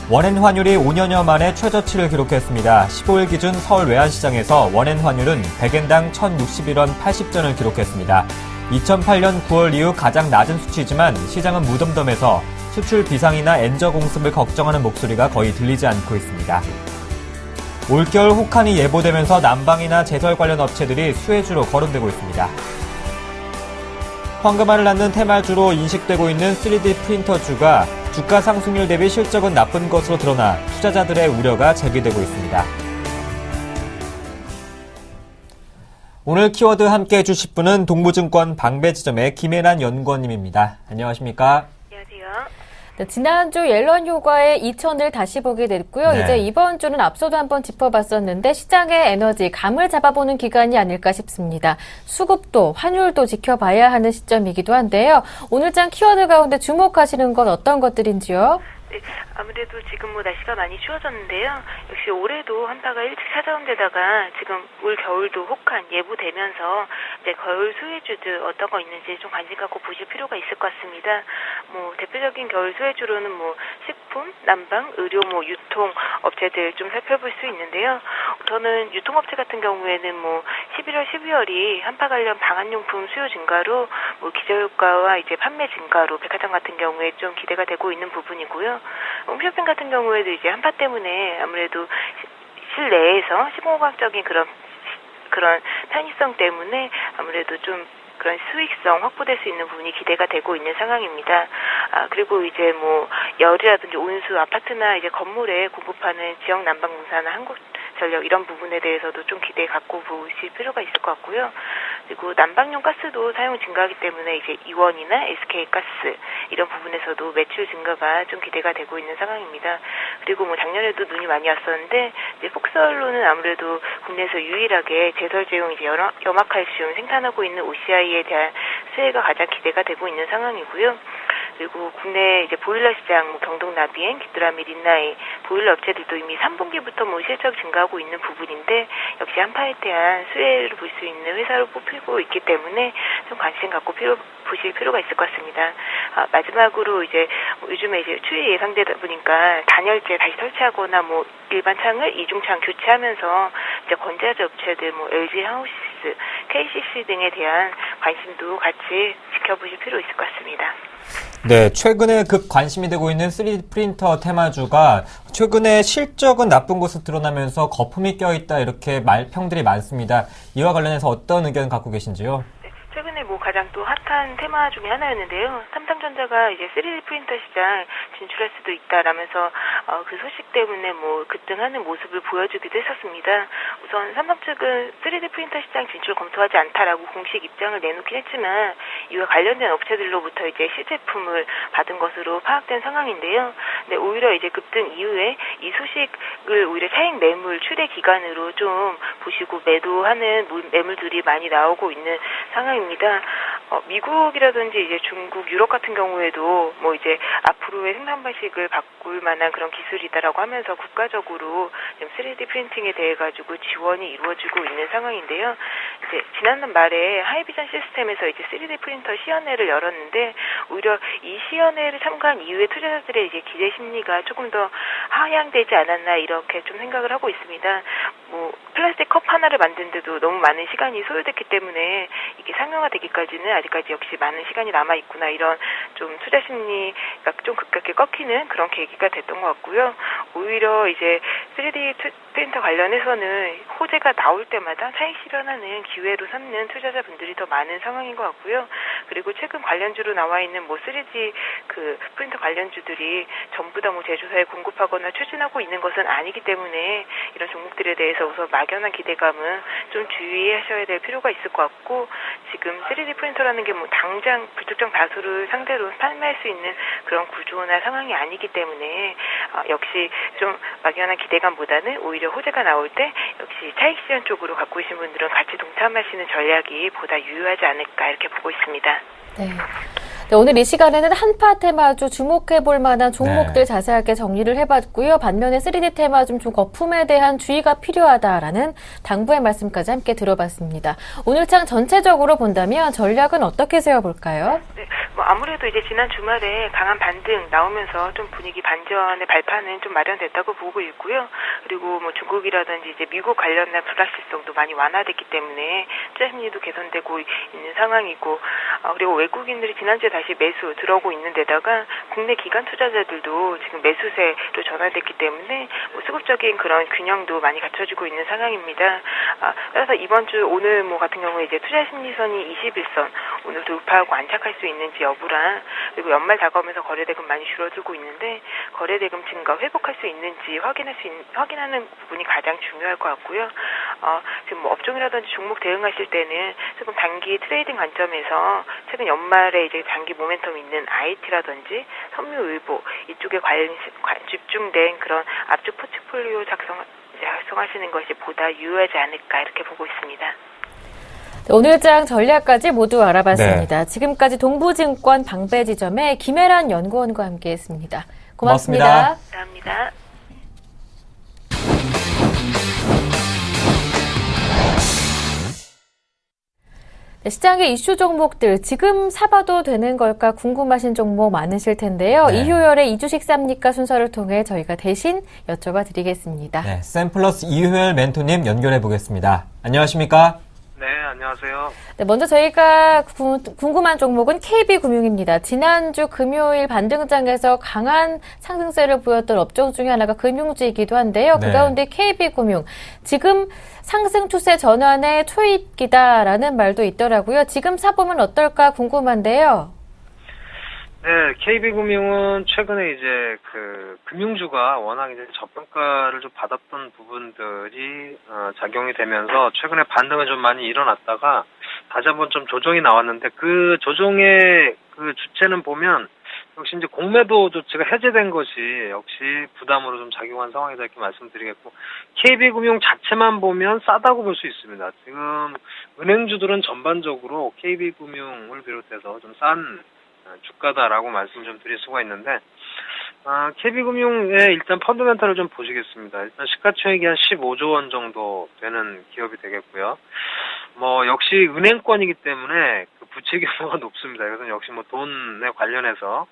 원엔 환율이 5년여 만에 최저치를 기록했습니다. 15일 기준 서울 외환시장에서 원엔 환율은 100엔당 1,061원 80전을 기록했습니다. 2008년 9월 이후 가장 낮은 수치이지만 시장은 무덤덤해서 수출 비상이나 엔저 공습을 걱정하는 목소리가 거의 들리지 않고 있습니다. 올겨울 혹한이 예보되면서 난방이나 제설 관련 업체들이 수혜주로 거론되고 있습니다. 황금알을 낳는 테마주로 인식되고 있는 3D 프린터주가 주가 상승률 대비 실적은 나쁜 것으로 드러나 투자자들의 우려가 제기되고 있습니다. 오늘 키워드 함께 해주실 분은 동부증권 방배지점의 김혜란 연구원님입니다. 안녕하십니까? 안녕하세요. 네, 지난주 앨런 효과의 2000을 다시 보게 됐고요. 네. 이제 이번 주는 앞서도 한번 짚어봤었는데 시장의 에너지 감을 잡아보는 기간이 아닐까 싶습니다. 수급도 환율도 지켜봐야 하는 시점이기도 한데요. 오늘장 키워드 가운데 주목하시는 건 어떤 것들인지요? 네, 아무래도 지금 뭐 날씨가 많이 추워졌는데요. 역시 올해도 한파가 일찍 찾아온 데다가 지금 올 겨울도 혹한 예보되면서 이제 겨울 수혜주들 어떤 거 있는지 좀 관심 갖고 보실 필요가 있을 것 같습니다. 뭐 대표적인 겨울 수혜주로는 뭐 식품, 난방, 의료, 뭐 유통 업체들 좀 살펴볼 수 있는데요. 저는 유통업체 같은 경우에는 뭐 11월, 12월이 한파 관련 방한용품 수요 증가로 뭐 기저효과와 이제 판매 증가로 백화점 같은 경우에 좀 기대가 되고 있는 부분이고요. 홈쇼핑 같은 경우에도 이제 한파 때문에 아무래도 실내에서 시공호학적인 그런 편의성 때문에 아무래도 좀 그런 수익성 확보될 수 있는 부분이 기대가 되고 있는 상황입니다. 그리고 이제 뭐 열이라든지 온수, 아파트나 이제 건물에 공급하는 지역 난방공사나 한국전력 이런 부분에 대해서도 좀 기대 갖고 보실 필요가 있을 것 같고요. 그리고 난방용 가스도 사용 증가하기 때문에 이제 이원이나 SK가스 이런 부분에서도 매출 증가가 좀 기대가 되고 있는 상황입니다. 그리고 뭐 작년에도 눈이 많이 왔었는데 이제 폭설로는 아무래도 국내에서 유일하게 제설제용 이제 염화칼슘 생산하고 있는 OCI에 대한 수혜가 가장 기대가 되고 있는 상황이고요. 그리고 국내 이제 보일러 시장, 뭐 경동나비엔, 귀뚜라미, 린나이 보일러 업체들도 이미 3분기부터 뭐 실적 증가하고 있는 부분인데 역시 한파에 대한 수혜를 볼 수 있는 회사로 뽑히고 있기 때문에 좀 관심 갖고 보실 필요가 있을 것 같습니다. 마지막으로 이제 요즘에 이제 추위 예상되다 보니까 단열재 다시 설치하거나 뭐 일반 창을 이중창 교체하면서 이제 건재하자 업체들 뭐 LG 하우시스, KCC 등에 대한 관심도 같이 지켜보실 필요 있을 것 같습니다. 네, 최근에 급 관심이 되고 있는 3D 프린터 테마주가 최근에 실적은 나쁜 것으로 드러나면서 거품이 껴있다 이렇게 말평들이 많습니다. 이와 관련해서 어떤 의견 갖고 계신지요? 최근에 뭐 가장 또 핫한 테마 중에 하나였는데요. 삼성전자가 이제 3D 프린터 시장 진출할 수도 있다라면서 그 소식 때문에 뭐 급등하는 모습을 보여주기도 했었습니다. 우선 삼성 측은 3D 프린터 시장 진출 검토하지 않다라고 공식 입장을 내놓긴 했지만 이와 관련된 업체들로부터 이제 시제품을 받은 것으로 파악된 상황인데요. 근데 오히려 이제 급등 이후에 이 소식을 오히려 차익 매물 출회 기간으로 좀 보시고 매도하는 매물들이 많이 나오고 있는 상황입니다. 미국이라든지 이제 중국, 유럽 같은 경우에도 뭐 이제 앞으로의 생산 방식을 바꿀 만한 그런 기술이다라고 하면서 국가적으로 지금 3D 프린팅에 대해 가지고 지원이 이루어지고 있는 상황인데요. 이제 지난달 말에 하이비전 시스템에서 이제 3D 프린터 시연회를 열었는데 오히려 이 시연회를 참가한 이후에 투자자들의 이제 기대 심리가 조금 더 하향되지 않았나 이렇게 좀 생각을 하고 있습니다. 뭐 플라스틱 컵 하나를 만드는데도 너무 많은 시간이 소요됐기 때문에 이게 상용화되기까지는 아직까지 역시 많은 시간이 남아있구나 이런 좀 투자 심리가 좀 급격히 꺾이는 그런 계기가 됐던 것 같고요. 오히려 이제 3D 프린터 관련해서는 호재가 나올 때마다 차익 실현하는 기회로 삼는 투자자분들이 더 많은 상황인 것 같고요. 그리고 최근 관련주로 나와 있는 뭐 3D 그 프린터 관련주들이 전부 다 뭐 제조사에 공급하거나 추진하고 있는 것은 아니기 때문에 이런 종목들에 대해서 우선 막연한 기대감은 좀 주의하셔야 될 필요가 있을 것 같고 지금 3D 프린터라는 게 뭐 당장 불특정 다수를 상대로 판매할 수 있는 그런 구조나 상황이 아니기 때문에 역시 좀 막연한 기대감보다는 오히려 호재가 나올 때 역시 차익 실현 쪽으로 갖고 계신 분들은 같이 동참하시는 전략이 보다 유효하지 않을까 이렇게 보고 있습니다. 네. 네, 오늘 이 시간에는 한파 테마주 주목해볼 만한 종목들 자세하게 정리를 해봤고요. 반면에 3D 테마주 좀 거품에 대한 주의가 필요하다라는 당부의 말씀까지 함께 들어봤습니다. 오늘 장 전체적으로 본다면 전략은 어떻게 세워볼까요? 네, 뭐 아무래도 이제 지난 주말에 강한 반등 나오면서 좀 분위기 반전의 발판은 좀 마련됐다고 보고 있고요. 그리고 뭐 중국이라든지 이제 미국 관련된 불확실성도 많이 완화됐기 때문에 투자 심리도 개선되고 있는 상황이고 그리고 외국인들이 지난주에 다시 매수 들어오고 있는 데다가 국내 기관 투자자들도 지금 매수세로 전환됐기 때문에 뭐 수급적인 그런 균형도 많이 갖춰지고 있는 상황입니다. 따라서 이번 주 오늘 뭐 같은 경우에 이제 투자 심리선이 21선 오늘 돌파하고 안착할 수 있는지 여부랑 그리고 연말 다가오면서 거래대금 많이 줄어들고 있는데 거래대금 증가 회복할 수 있는지 확인하는 부분이 가장 중요할 것 같고요. 지금 뭐 업종이라든지 종목 대응하실 때는 조금 단기 트레이딩 관점에서 최근 연말에 이제 단기 모멘텀 있는 IT라든지 섬유의보 이쪽에 집중된 그런 압축 포트폴리오 작성하시는 것이 보다 유효하지 않을까 이렇게 보고 있습니다. 네, 오늘 장 전략까지 모두 알아봤습니다. 지금까지 동부증권 방배지점의 김혜란 연구원과 함께했습니다. 고맙습니다. 감사합니다. 네, 시장의 이슈 종목들 지금 사봐도 되는 걸까 궁금하신 종목 많으실 텐데요. 네. 이효열의 이주식 삽니까 순서를 통해 저희가 대신 여쭤봐 드리겠습니다. 네, 샘플러스 이효열 멘토님 연결해 보겠습니다. 안녕하십니까? 네, 안녕하세요. 네, 먼저 저희가 궁금한 종목은 KB금융입니다. 지난주 금요일 반등장에서 강한 상승세를 보였던 업종 중에 하나가 금융주이기도 한데요. 네. 그 가운데 KB금융 지금 상승 추세 전환의 초입기다라는 말도 있더라고요. 지금 사보면 어떨까 궁금한데요. 네, KB금융은 최근에 이제 그 금융주가 워낙 이제 저평가를 좀 받았던 부분들이 작용이 되면서 최근에 반등은 좀 많이 일어났다가 다시 한번 좀 조정이 나왔는데 그 조정의 그 주체는 보면 역시 이제 공매도 조치가 해제된 것이 역시 부담으로 좀 작용한 상황이다 이렇게 말씀드리겠고 KB금융 자체만 보면 싸다고 볼 수 있습니다. 지금 은행주들은 전반적으로 KB금융을 비롯해서 좀 싼 주가다라고 말씀 좀 드릴 수가 있는데 KB금융의 일단 펀더멘탈을 좀 보시겠습니다. 일단 시가총액이 한 15조 원 정도 되는 기업이 되겠고요. 뭐 역시 은행권이기 때문에 그 부채 규모가 높습니다. 그래서 역시 뭐 돈에 관련해서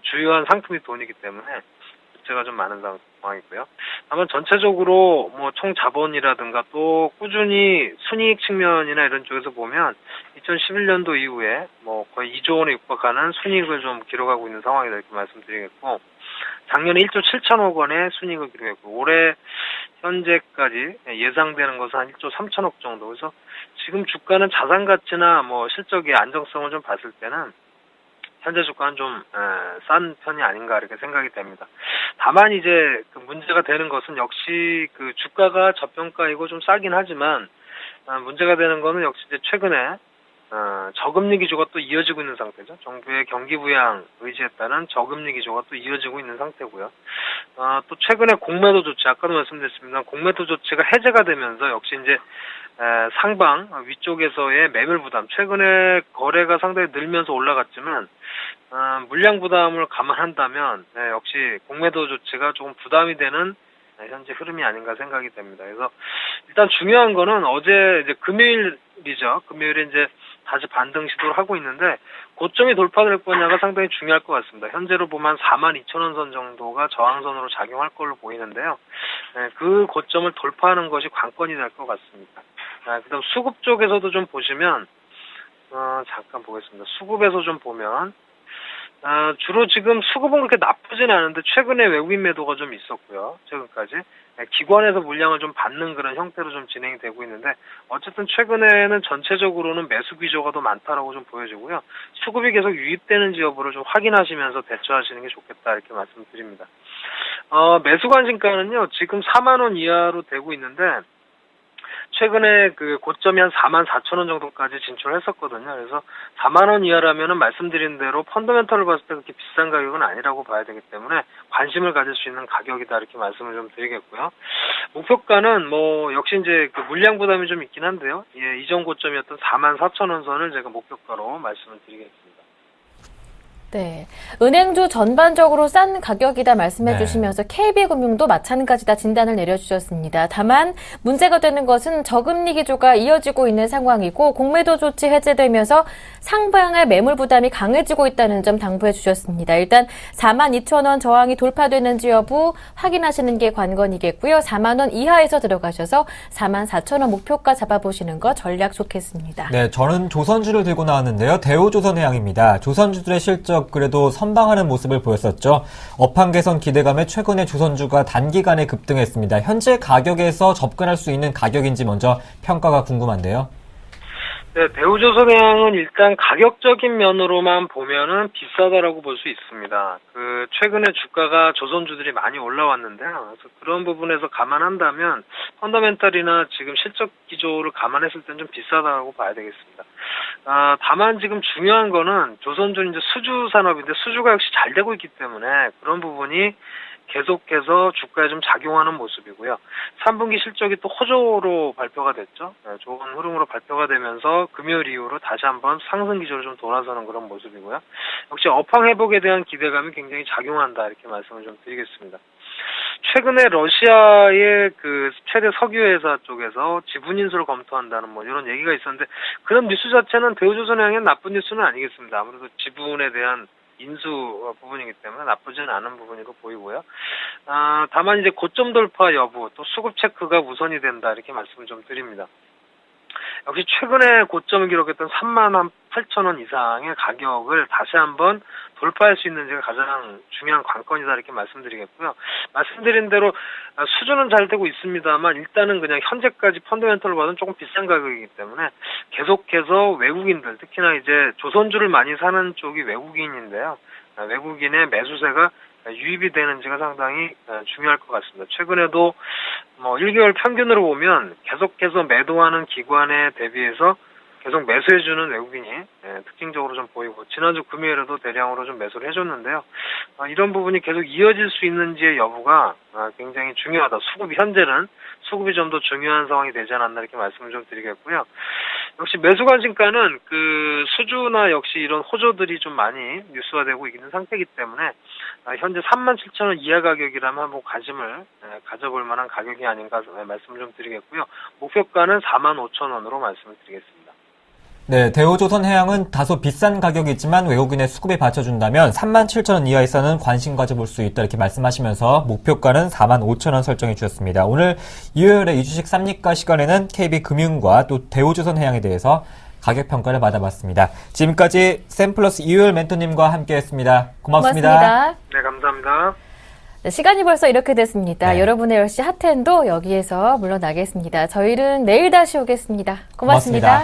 주요한 상품이 돈이기 때문에 부채가 좀 많은 상황이고요. 다만 전체적으로 뭐 총 자본이라든가 또 꾸준히 순이익 측면이나 이런 쪽에서 보면 2011년도 이후에 뭐 거의 2조 원에 육박하는 순이익을 좀 기록하고 있는 상황이다 이렇게 말씀드리겠고 작년에 1조 7천억 원의 순이익을 기록했고 올해 현재까지 예상되는 것은 한 1조 3천억 정도. 그래서 지금 주가는 자산 가치나 뭐 실적의 안정성을 좀 봤을 때는 현재 주가는 좀 싼 편이 아닌가 이렇게 생각이 됩니다. 다만 이제 그 문제가 되는 것은 역시 그 주가가 저평가이고 좀 싸긴 하지만 문제가 되는 거는 역시 이제 최근에 저금리 기조가 또 이어지고 있는 상태죠. 정부의 경기 부양 의지에 따른 저금리 기조가 또 이어지고 있는 상태고요. 또 최근에 공매도 조치, 아까도 말씀드렸습니다. 공매도 조치가 해제가 되면서 역시 이제 상방 위쪽에서의 매물 부담, 최근에 거래가 상당히 늘면서 올라갔지만 물량 부담을 감안한다면 역시 공매도 조치가 조금 부담이 되는 현재 흐름이 아닌가 생각이 됩니다. 그래서 일단 중요한 거는 어제 이제 금요일이죠. 금요일에 이제 다시 반등 시도를 하고 있는데 고점이 돌파될 거냐가 상당히 중요할 것 같습니다. 현재로 보면 42,000원 선 정도가 저항선으로 작용할 걸로 보이는데요. 그 고점을 돌파하는 것이 관건이 될 것 같습니다. 그다음 수급 쪽에서도 좀 보시면 잠깐 보겠습니다. 수급에서 좀 보면 주로 지금 수급은 그렇게 나쁘진 않은데 최근에 외국인 매도가 좀 있었고요. 최근까지 기관에서 물량을 좀 받는 그런 형태로 좀 진행이 되고 있는데 어쨌든 최근에는 전체적으로는 매수 기조가 더 많다라고 좀 보여지고요. 수급이 계속 유입되는지 여부를 좀 확인하시면서 대처하시는 게 좋겠다 이렇게 말씀드립니다. 매수 관심가는요 지금 4만 원 이하로 되고 있는데 최근에 그 고점이 한 44,000원 정도까지 진출했었거든요. 그래서 4만 원 이하라면은 말씀드린 대로 펀더멘털을 봤을 때 그렇게 비싼 가격은 아니라고 봐야 되기 때문에 관심을 가질 수 있는 가격이다 이렇게 말씀을 좀 드리겠고요. 목표가는 뭐 역시 이제 그 물량 부담이 좀 있긴 한데요. 예, 이전 고점이었던 44,000원 선을 제가 목표가로 말씀을 드리겠습니다. 네, 은행주 전반적으로 싼 가격이다 말씀해 주시면서 KB금융도 마찬가지다 진단을 내려주셨습니다. 다만 문제가 되는 것은 저금리 기조가 이어지고 있는 상황이고 공매도 조치 해제되면서 상방의 매물 부담이 강해지고 있다는 점 당부해 주셨습니다. 일단 42,000원 저항이 돌파되는지 여부 확인하시는 게 관건이겠고요. 4만 원 이하에서 들어가셔서 44,000원 목표가 잡아보시는 거 전략 좋겠습니다. 네, 저는 조선주를 들고 나왔는데요. 대우조선해양입니다. 조선주들의 실적 그래도 선방하는 모습을 보였었죠. 업황 개선 기대감에 최근에 조선주가 단기간에 급등했습니다. 현재 가격에서 접근할 수 있는 가격인지 먼저 평가가 궁금한데요. 네, 대우조선해양은 일단 가격적인 면으로만 보면은 비싸다라고 볼 수 있습니다. 그 최근에 주가가 조선주들이 많이 올라왔는데요. 그래서 그런 부분에서 감안한다면 펀더멘탈이나 지금 실적 기조를 감안했을 땐 좀 비싸다라고 봐야 되겠습니다. 다만 지금 중요한 거는 조선주는 이제 수주 산업인데 수주가 역시 잘 되고 있기 때문에 그런 부분이 계속해서 주가에 좀 작용하는 모습이고요. 3분기 실적이 또 호조로 발표가 됐죠. 좋은 흐름으로 발표가 되면서 금요일 이후로 다시 한번 상승 기조로 좀 돌아서는 그런 모습이고요. 역시 업황 회복에 대한 기대감이 굉장히 작용한다 이렇게 말씀을 좀 드리겠습니다. 최근에 러시아의 그 최대 석유 회사 쪽에서 지분 인수를 검토한다는 뭐 이런 얘기가 있었는데 그런 뉴스 자체는 대우조선해양의 나쁜 뉴스는 아니겠습니다. 아무래도 지분에 대한 인수 부분이기 때문에 나쁘지는 않은 부분으로 보이고요. 다만 이제 고점 돌파 여부 또 수급 체크가 우선이 된다 이렇게 말씀을 좀 드립니다. 역시 최근에 고점을 기록했던 38,000원 이상의 가격을 다시 한번 돌파할 수 있는지가 가장 중요한 관건이다 이렇게 말씀드리겠고요. 말씀드린 대로 수준은 잘 되고 있습니다만 일단은 그냥 현재까지 펀더멘털로 봐서는 조금 비싼 가격이기 때문에 계속해서 외국인들 특히나 이제 조선주를 많이 사는 쪽이 외국인인데요. 외국인의 매수세가 유입이 되는지가 상당히 중요할 것 같습니다. 최근에도 뭐 1개월 평균으로 보면 계속해서 매도하는 기관에 대비해서 계속 매수해주는 외국인이 특징적으로 좀 보이고 지난주 금요일에도 대량으로 좀 매수를 해줬는데요. 이런 부분이 계속 이어질 수 있는지의 여부가 굉장히 중요하다. 현재는 수급이 좀 더 중요한 상황이 되지 않았나 이렇게 말씀을 좀 드리겠고요. 역시 매수 관심가는 그 수주나 역시 이런 호조들이 좀 많이 뉴스화되고 있는 상태이기 때문에 현재 37,000원 이하 가격이라면 한번 관심을 가져볼 만한 가격이 아닌가 말씀을 좀 드리겠고요. 목표가는 45,000원으로 말씀을 드리겠습니다. 네, 대우조선해양은 다소 비싼 가격이지만 외국인의 수급에 받쳐준다면 37,000원 이하에서는 관심 가져볼 수 있다 이렇게 말씀하시면서 목표가는 45,000원 설정해 주셨습니다. 오늘 일요일에 이주식 삽입가 시간에는 KB금융과 또 대우조선해양에 대해서 가격 평가를 받아봤습니다. 지금까지 샘플러스 이효열 멘토님과 함께했습니다. 고맙습니다. 네, 감사합니다. 네, 시간이 벌써 이렇게 됐습니다. 네. 여러분의 10시 핫텐도 여기에서 물러나겠습니다. 저희는 내일 다시 오겠습니다. 고맙습니다.